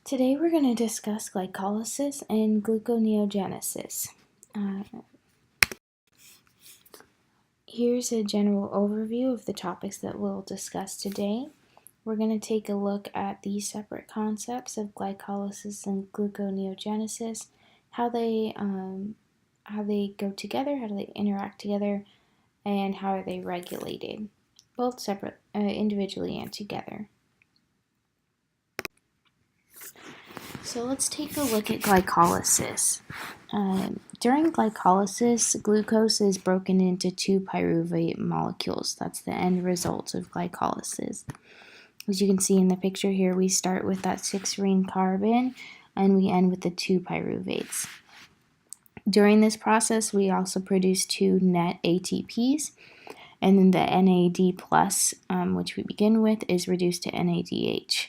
Today we're going to discuss glycolysis and gluconeogenesis. Uh, Here's a general overview of the topics that we'll discuss today. We're going to take a look at the separate concepts of glycolysis and gluconeogenesis, how they go together, how do they interact together, and how are they regulated, both separate, individually and together. So let's take a look at glycolysis. During glycolysis, glucose is broken into two pyruvate molecules. That's the end result of glycolysis. As you can see in the picture here, we start with that 6-ring carbon and we end with the 2 pyruvates. During this process, we also produce 2 net ATPs, and then the NAD+, which we begin with, is reduced to NADH.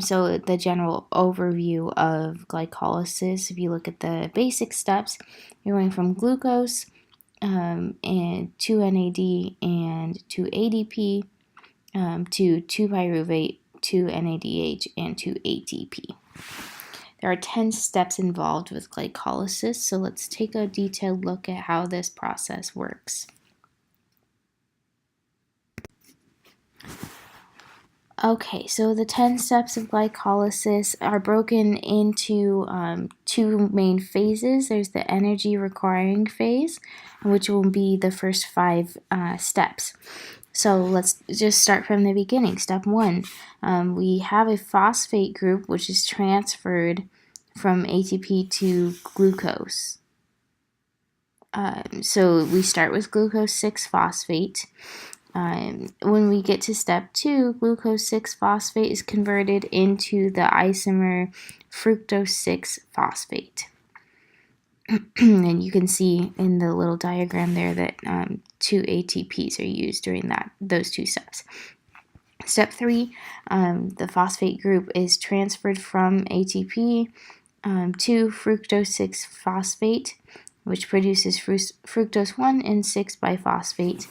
So the general overview of glycolysis, if you look at the basic steps, you're going from glucose and to NAD and to ADP to 2 pyruvate to NADH and to ATP. There are 10 steps involved with glycolysis, so let's take a detailed look at how this process works. Okay, so the 10 steps of glycolysis are broken into two main phases. There's the energy requiring phase, which will be the first 5 steps. So let's just start from the beginning. Step 1, we have a phosphate group which is transferred from ATP to glucose. So we start with glucose 6-phosphate. When we get to step 2, glucose 6-phosphate is converted into the isomer fructose 6-phosphate. And you can see in the little diagram there that 2 ATPs are used during those 2 steps. Step 3, the phosphate group is transferred from ATP to fructose 6-phosphate, which produces fructose 1 and 6-biphosphate.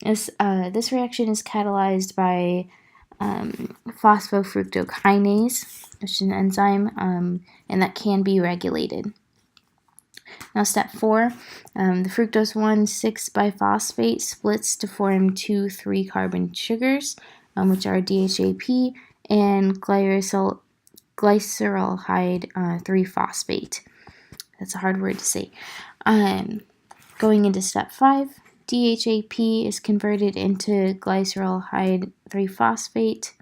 This reaction is catalyzed by phosphofructokinase, which is an enzyme, and that can be regulated. Now step 4, the fructose 1,6-biphosphate splits to form 2 3-carbon sugars, which are DHAP and glyceraldehyde 3-phosphate. That's a hard word to say. Going into step 5, DHAP is converted into glyceraldehyde 3-phosphate.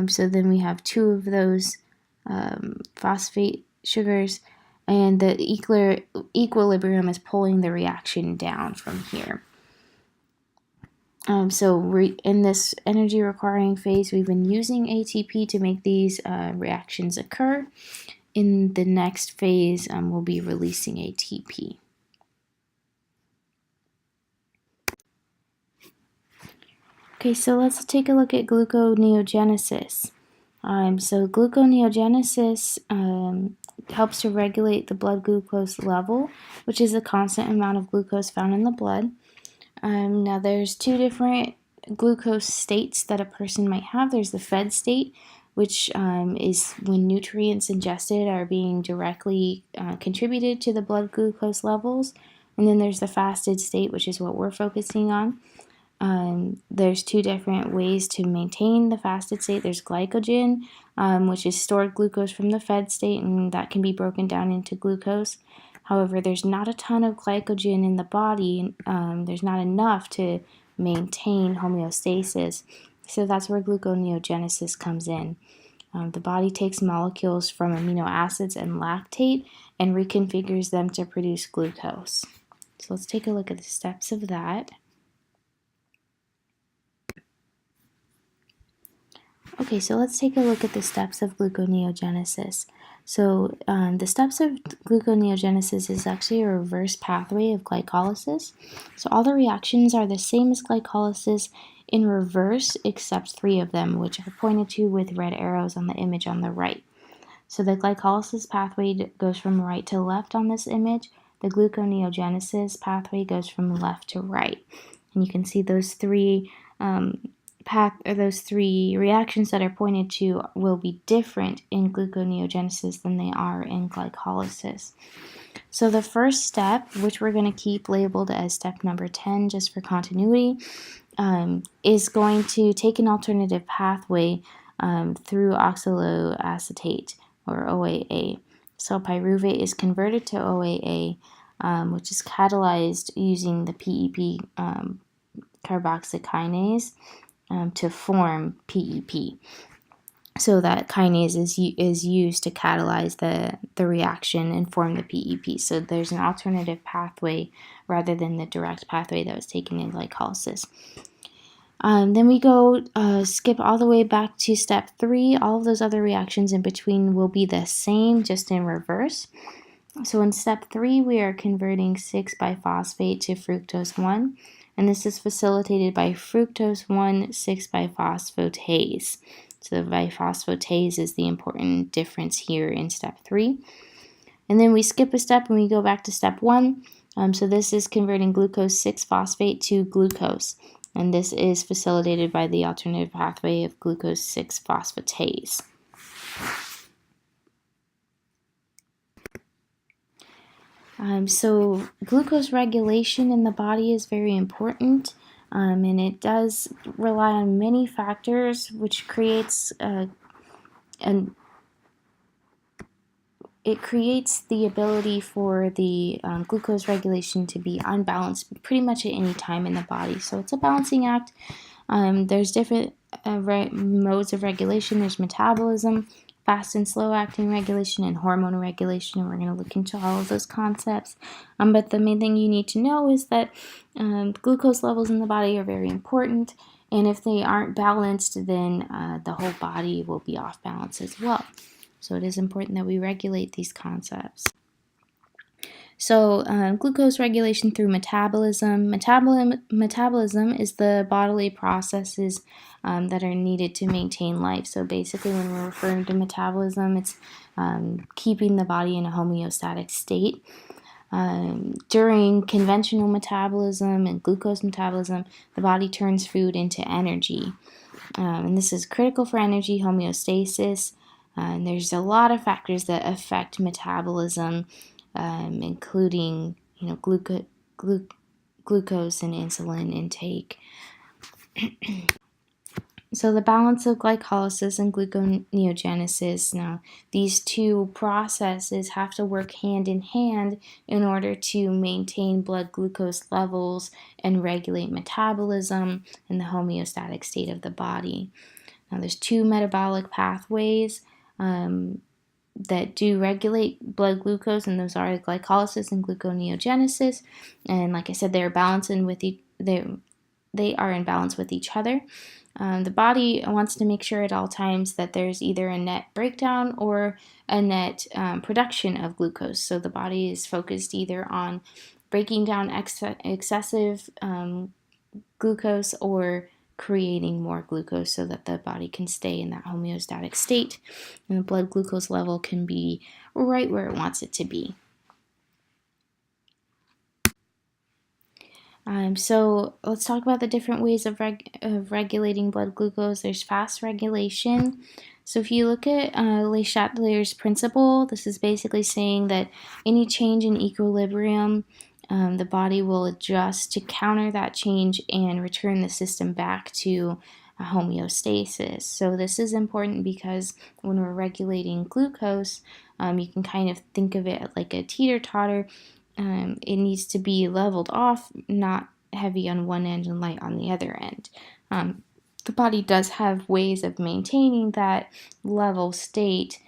So then we have 2 of those phosphate sugars, and the equilibrium is pulling the reaction down from here. So in this energy requiring phase, we've been using ATP to make these reactions occur. In the next phase, we'll be releasing ATP. Okay, so let's take a look at gluconeogenesis. So gluconeogenesis helps to regulate the blood glucose level, which is the constant amount of glucose found in the blood. Now there's 2 different glucose states that a person might have. There's the fed state, which is when nutrients ingested are being directly contributed to the blood glucose levels. And then there's the fasted state, which is what we're focusing on. There's 2 different ways to maintain the fasted state. There's glycogen, which is stored glucose from the fed state, and that can be broken down into glucose. However, there's not a ton of glycogen in the body. There's not enough to maintain homeostasis. So that's where gluconeogenesis comes in. The body takes molecules from amino acids and lactate and reconfigures them to produce glucose. So let's take a look at the steps of that. Okay, so let's take a look at the steps of gluconeogenesis. So the steps of gluconeogenesis is actually a reverse pathway of glycolysis. So all the reactions are the same as glycolysis in reverse except 3 of them, which are pointed to with red arrows on the image on the right. So the glycolysis pathway goes from right to left on this image. The gluconeogenesis pathway goes from left to right. And you can see those 3 those three reactions that are pointed to will be different in gluconeogenesis than they are in glycolysis. So the first step, which we're going to keep labeled as step number 10 just for continuity, is going to take an alternative pathway through oxaloacetate, or OAA. So pyruvate is converted to OAA, which is catalyzed using the PEP carboxykinase to form PEP. So that kinase is used to catalyze the reaction and form the PEP. So there's an alternative pathway rather than the direct pathway that was taken in glycolysis. Then we go skip all the way back to step 3. All of those other reactions in between will be the same, just in reverse. So in step 3, we are converting 6-biphosphate to fructose 1, and this is facilitated by fructose 1,6-biphosphatase. So the biphosphatase is the important difference here in step 3. And then we skip a step and we go back to step 1. So this is converting glucose 6-phosphate to glucose, and this is facilitated by the alternative pathway of glucose 6-phosphatase. So glucose regulation in the body is very important, and it does rely on many factors, which creates the ability for the glucose regulation to be unbalanced pretty much at any time in the body. So it's a balancing act. There's different modes of regulation. There's metabolism, fast and slow acting regulation, and hormonal regulation. We're going to look into all of those concepts. But the main thing you need to know is that glucose levels in the body are very important, and if they aren't balanced, then the whole body will be off balance as well. So it is important that we regulate these concepts. So glucose regulation through metabolism. Metabolism is the bodily processes that are needed to maintain life. So basically when we're referring to metabolism, it's keeping the body in a homeostatic state. During conventional metabolism and glucose metabolism, the body turns food into energy. And this is critical for energy homeostasis. And there's a lot of factors that affect metabolism, including glucose and insulin intake. So the balance of glycolysis and gluconeogenesis. Now, these two processes have to work hand in hand in order to maintain blood glucose levels and regulate metabolism and the homeostatic state of the body. Now, there's two metabolic pathways that do regulate blood glucose, and those are glycolysis and gluconeogenesis. And like I said, they are in balance with each other. The body wants to make sure at all times that there's either a net breakdown or a net production of glucose. So the body is focused either on breaking down excessive glucose or creating more glucose so that the body can stay in that homeostatic state and the blood glucose level can be right where it wants it to be. So let's talk about the different ways of regulating blood glucose. There's fast regulation. So if you look at Le Chatelier's principle, this is basically saying that any change in equilibrium, the body will adjust to counter that change and return the system back to homeostasis. So this is important because when we're regulating glucose, you can kind of think of it like a teeter-totter. It needs to be leveled off, not heavy on one end and light on the other end. The body does have ways of maintaining that level state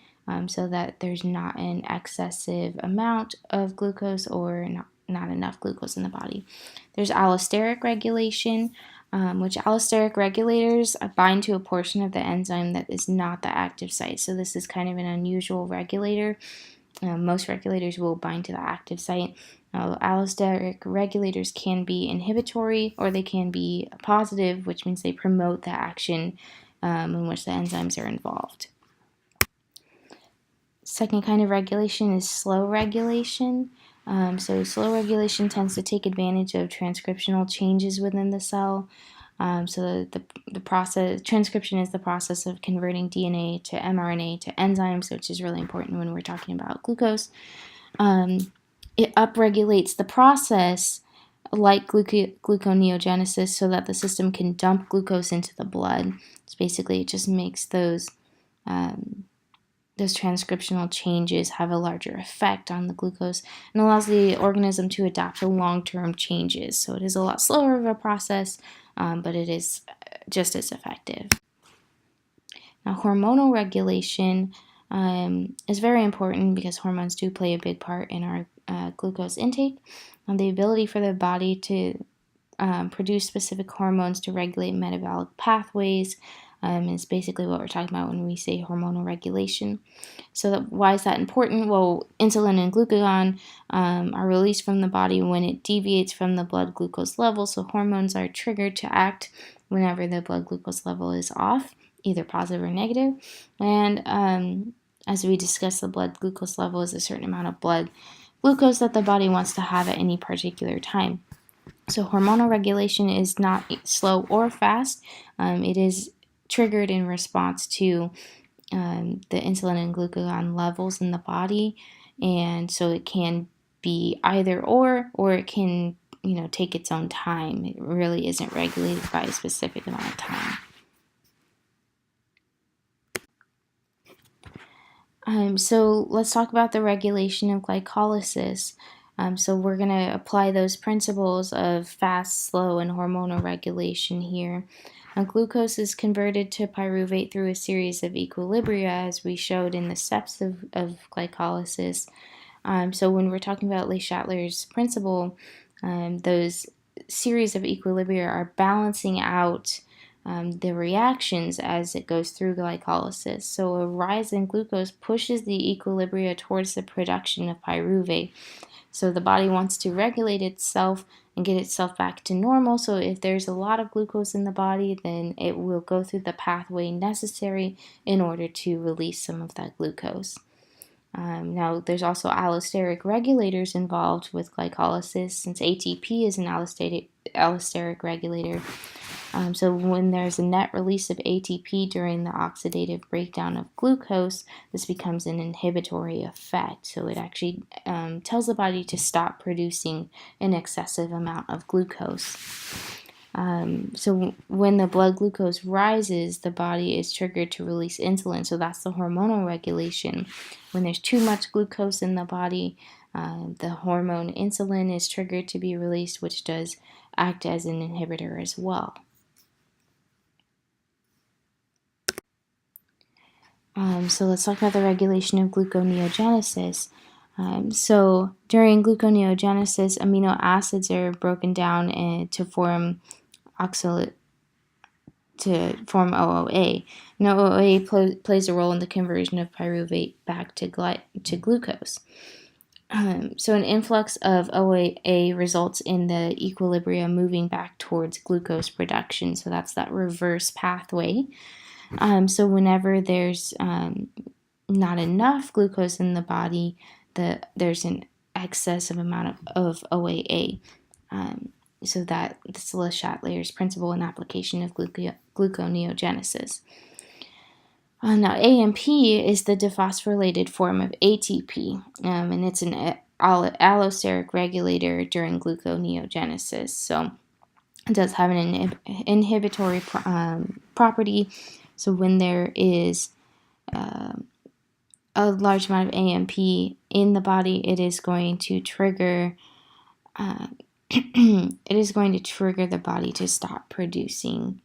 so that there's not an excessive amount of glucose or not enough glucose in the body. There's allosteric regulation, which allosteric regulators bind to a portion of the enzyme that is not the active site. So this is kind of an unusual regulator. Most regulators will bind to the active site. Allosteric regulators can be inhibitory or they can be positive, which means they promote the action in which the enzymes are involved. Second kind of regulation is slow regulation. So slow regulation tends to take advantage of transcriptional changes within the cell. So the process, transcription is the process of converting DNA to mRNA to enzymes, which is really important when we're talking about glucose. It upregulates the process like gluconeogenesis so that the system can dump glucose into the blood. So basically, it just makes those transcriptional changes have a larger effect on the glucose and allows the organism to adapt to long-term changes. So it is a lot slower of a process, but it is just as effective. Now, hormonal regulation is very important because hormones do play a big part in our glucose intake. And the ability for the body to produce specific hormones to regulate metabolic pathways is basically what we're talking about when we say hormonal regulation. So why is that important? Well, insulin and glucagon are released from the body when it deviates from the blood glucose level. So hormones are triggered to act whenever the blood glucose level is off, either positive or negative. And as we discussed, the blood glucose level is a certain amount of blood glucose that the body wants to have at any particular time. So hormonal regulation is not slow or fast. It is triggered in response to the insulin and glucagon levels in the body, and so it can be either or it can take its own time. It really isn't regulated by a specific amount of time. So let's talk about the regulation of glycolysis. So we're going to apply those principles of fast, slow, and hormonal regulation here. Now, glucose is converted to pyruvate through a series of equilibria, as we showed in the steps of glycolysis. So when we're talking about Le-Chatelier's principle, those series of equilibria are balancing out the reactions as it goes through glycolysis. So a rise in glucose pushes the equilibria towards the production of pyruvate. So the body wants to regulate itself and get itself back to normal. So if there's a lot of glucose in the body, then it will go through the pathway necessary in order to release some of that glucose. Now, there's also allosteric regulators involved with glycolysis, since ATP is an allosteric regulator. So when there's a net release of ATP during the oxidative breakdown of glucose, this becomes an inhibitory effect. So it actually tells the body to stop producing an excessive amount of glucose. So when the blood glucose rises, the body is triggered to release insulin. So that's the hormonal regulation. When there's too much glucose in the body, the hormone insulin is triggered to be released, which does act as an inhibitor as well. So let's talk about the regulation of gluconeogenesis. So during gluconeogenesis, amino acids are broken down to form OOA. Now, OOA plays a role in the conversion of pyruvate back to glucose. So an influx of OOA results in the equilibrium moving back towards glucose production. So that's that reverse pathway. So whenever there's not enough glucose in the body, there's an excessive amount of OAA. So that's Le-Chatelier's principle and application of gluconeogenesis. Now, AMP is the dephosphorylated form of ATP, and it's an allosteric regulator during gluconeogenesis. So it does have an inhibitory property. So when there is a large amount of AMP in the body, it is going to trigger the body to stop producing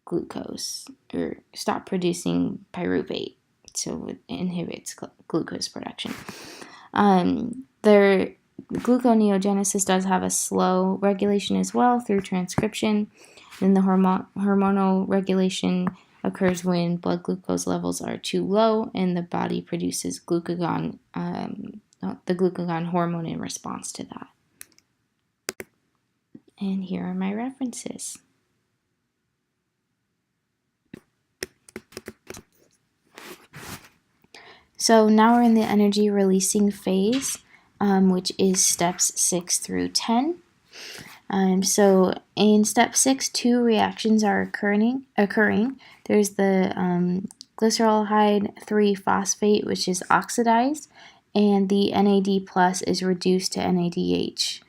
glucose or stop producing pyruvate. So it inhibits glucose production. Gluconeogenesis does have a slow regulation as well through transcription. Then the hormonal regulation occurs when blood glucose levels are too low and the body produces the glucagon hormone in response to that. And here are my references. So now we're in the energy releasing phase, which is steps 6 through 10. So in step 6, two reactions are occurring. There's the glyceraldehyde 3-phosphate, which is oxidized, and the NAD plus is reduced to NADH.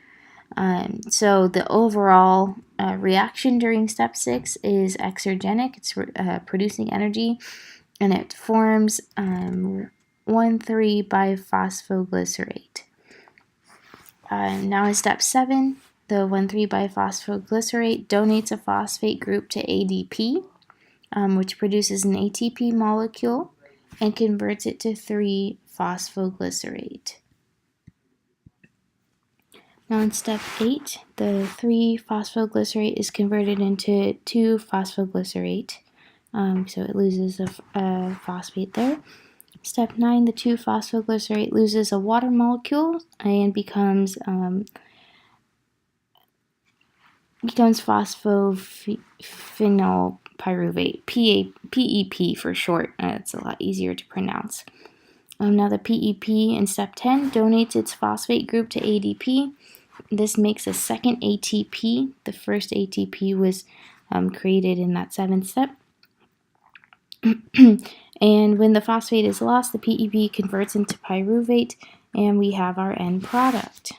So the overall reaction during step 6 is exergenic. It's producing energy, and it forms 1,3-biphosphoglycerate. Now in step 7, the 1,3-biphosphoglycerate donates a phosphate group to ADP, which produces an ATP molecule and converts it to 3-phosphoglycerate. Now in step 8, the 3-phosphoglycerate is converted into 2-phosphoglycerate, so it loses a phosphate there. Step 9, the 2-phosphoglycerate loses a water molecule and becomes phosphophenylpyruvate, PEP for short. It's a lot easier to pronounce. Now the PEP in step 10 donates its phosphate group to ADP. This makes a second ATP. The first ATP was created in that 7th step. And when the phosphate is lost, the PEP converts into pyruvate, and we have our end product.